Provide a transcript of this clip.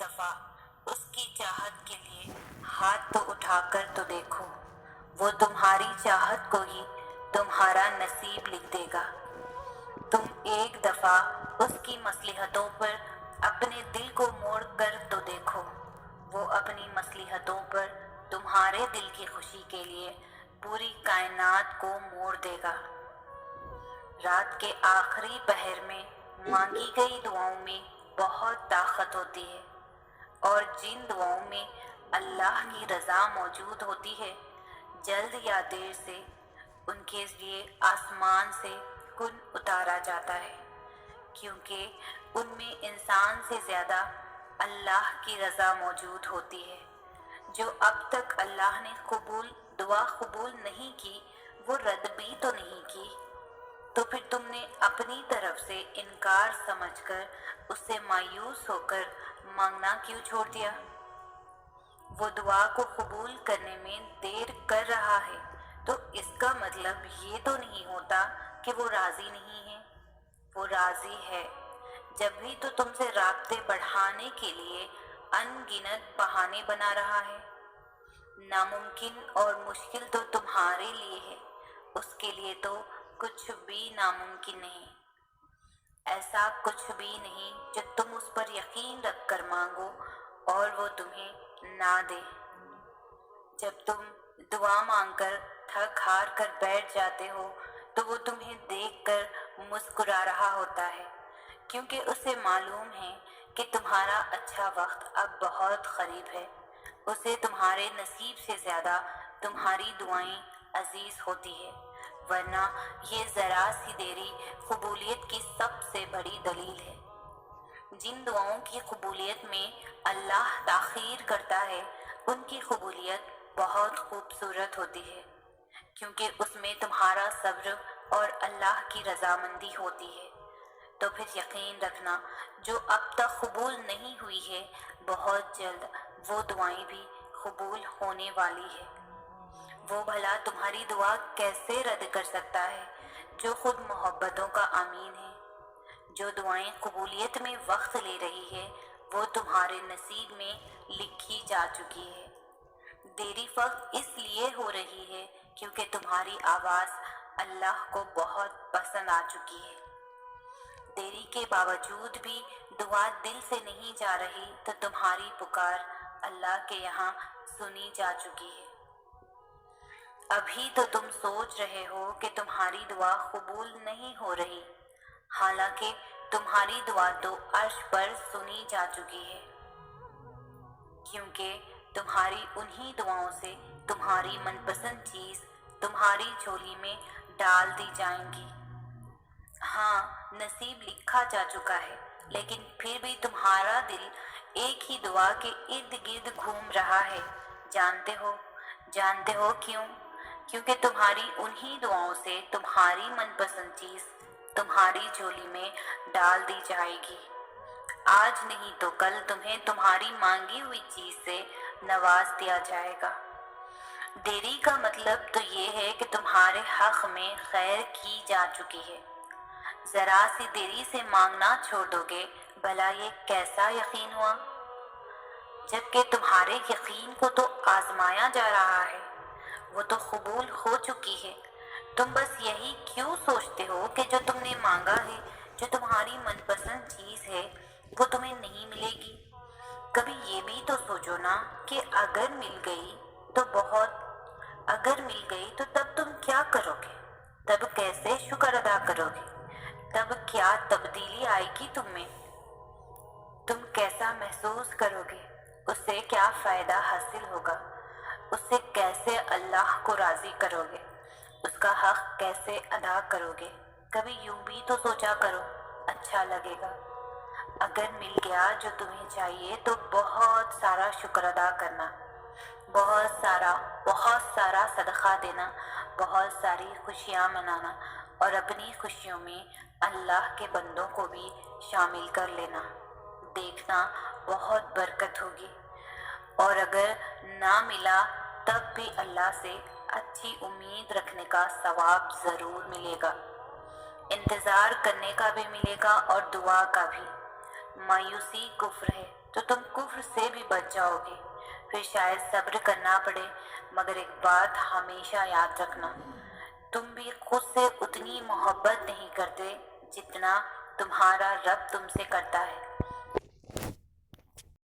دفعہ اس کی چاہت کے لیے ہاتھ تو اٹھا کر تو دیکھو، وہ تمہاری چاہت کو ہی تمہارا نصیب لکھ دے گا۔ تم ایک دفعہ اس کی مصلحتوں پر اپنے دل کو موڑ کر تو دیکھو، وہ اپنی مصلحتوں پر تمہارے دل کی خوشی کے لیے پوری کائنات کو موڑ دے گا۔ رات کے آخری پہر میں مانگی گئی دعاؤں میں بہت طاقت ہوتی ہے، اور جن دعاؤں میں اللہ کی رضا موجود ہوتی ہے، جلد یا دیر سے ان کے لیے آسمان سے کن اتارا جاتا ہے، کیونکہ ان میں انسان سے زیادہ اللہ کی رضا موجود ہوتی ہے۔ جو اب تک اللہ نے دعا قبول نہیں کی، وہ رد بھی تو نہیں کی، تو پھر تم نے اپنی طرف سے انکار سمجھ کر اس سے مایوس ہو کر مانگنا کیوں چھوڑ دیا؟ وہ دعا کو قبول کرنے میں دیر کر رہا ہے تو اس کا مطلب یہ تو نہیں ہوتا کہ وہ راضی نہیں ہے، وہ راضی ہے، جب بھی تو تم سے رابطے بڑھانے کے لیے ان گنت بہانے بنا رہا ہے۔ ناممکن اور مشکل تو تمہارے لیے ہے، اس کے لیے تو کچھ بھی ناممکن نہیں۔ ایسا کچھ بھی نہیں جو تم اس پر یقین رکھ کر مانگو اور وہ تمہیں نہ دے۔ جب تم دعا مانگ کر تھک ہار کر بیٹھ جاتے ہو تو وہ تمہیں دیکھ کر مسکرا رہا ہوتا ہے، کیونکہ اسے معلوم ہے کہ تمہارا اچھا وقت اب بہت قریب ہے۔ اسے تمہارے نصیب سے زیادہ تمہاری دعائیں عزیز ہوتی ہے، ورنہ یہ ذرا سی دیری قبولیت کی سب سے بڑی دلیل ہے۔ جن دعاؤں کی قبولیت میں اللہ تاخیر کرتا ہے، ان کی قبولیت بہت خوبصورت ہوتی ہے، کیونکہ اس میں تمہارا صبر اور اللہ کی رضامندی ہوتی ہے۔ تو پھر یقین رکھنا، جو اب تک قبول نہیں ہوئی ہے، بہت جلد وہ دعائیں بھی قبول ہونے والی ہے۔ وہ بھلا تمہاری دعا کیسے رد کر سکتا ہے جو خود محبتوں کا امین ہے؟ جو دعائیں قبولیت میں وقت لے رہی ہے، وہ تمہارے نصیب میں لکھی جا چکی ہے۔ دیری فقط اس لیے ہو رہی ہے کیونکہ تمہاری آواز اللہ کو بہت پسند آ چکی ہے۔ دیری کے باوجود بھی دعا دل سے نہیں جا رہی تو تمہاری پکار اللہ کے یہاں سنی جا چکی ہے۔ ابھی تو تم سوچ رہے ہو کہ تمہاری دعا قبول نہیں ہو رہی، حالانکہ تمہاری دعا تو عرش پر سنی جا چکی ہے، کیونکہ تمہاری انہی دعاؤں سے تمہاری من پسند چیز تمہاری جھولی میں ڈال دی جائیں گی۔ ہاں، نصیب لکھا جا چکا ہے، لیکن پھر بھی تمہارا دل ایک ہی دعا کے ارد گرد گھوم رہا ہے۔ جانتے ہو کیوں؟ کیونکہ تمہاری انہی دعاؤں سے تمہاری من پسند چیز تمہاری جھولی میں ڈال دی جائے گی۔ آج نہیں تو کل تمہیں تمہاری مانگی ہوئی چیز سے نواز دیا جائے گا۔ دیری کا مطلب تو یہ ہے کہ تمہارے حق میں خیر کی جا چکی ہے۔ ذرا سی دیری سے مانگنا چھوڑ دو گے، بھلا یہ کیسا یقین ہوا؟ جبکہ تمہارے یقین کو تو آزمایا جا رہا ہے، وہ تو قبول ہو چکی ہے۔ تم بس یہی کیوں سوچتے ہو کہ جو تم نے مانگا ہے، جو تمہاری من پسند چیز ہے، وہ تمہیں نہیں ملے گی؟ کبھی یہ بھی تو سوچو نا کہ اگر مل گئی تو تب تم کیا کرو گے؟ تب کیسے شکر ادا کرو گے؟ تب کیا تبدیلی آئے گی تم میں؟ تم کیسا محسوس کرو گے؟ اس سے کیا فائدہ حاصل ہوگا؟ اس سے کیسے اللہ کو راضی کرو گے؟ اس کا حق کیسے ادا کرو گے؟ کبھی یوں بھی تو سوچا کرو، اچھا لگے گا۔ اگر مل گیا جو تمہیں چاہیے تو بہت سارا شکر ادا کرنا، بہت سارا صدقہ دینا، بہت ساری خوشیاں منانا، اور اپنی خوشیوں میں اللہ کے بندوں کو بھی شامل کر لینا۔ دیکھنا بہت برکت ہوگی، اور اگر نہ ملا تب بھی اللہ سے اچھی امید رکھنے کا ثواب ضرور ملے گا۔ انتظار کرنے کا بھی ملے گا اور دعا کا بھی۔ مایوسی کفر ہے تو تم کفر سے بھی بچ جاؤ گے۔ پھر شاید صبر کرنا پڑے، مگر ایک بات ہمیشہ یاد رکھنا، تم بھی خود سے اتنی محبت نہیں کرتے جتنا تمہارا رب تم سے کرتا ہے۔